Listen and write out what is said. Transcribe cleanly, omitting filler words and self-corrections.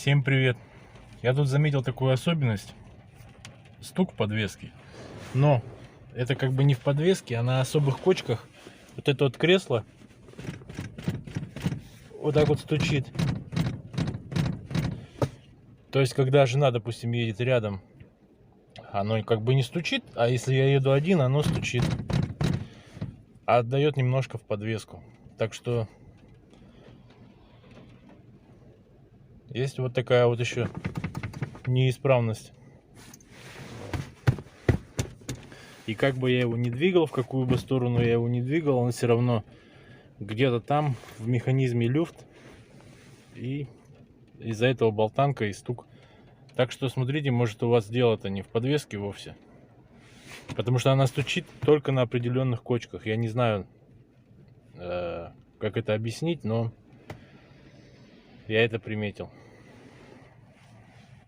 Всем привет! Я тут заметил такую особенность. Стук в подвеске. Но это как бы не в подвеске, а на особых кочках. Вот это вот кресло вот так вот стучит. То есть, когда жена, допустим, едет рядом, оно как бы не стучит, а если я еду один, оно стучит. А отдает немножко в подвеску. Так что есть вот такая вот еще неисправность. И как бы я его не двигал, в какую бы сторону я его не двигал, он все равно где-то там в механизме люфт. И из-за этого болтанка и стук. Так что смотрите, может у вас дело-то не в подвеске вовсе. Потому что она стучит только на определенных кочках. Я не знаю, как это объяснить, но я это приметил.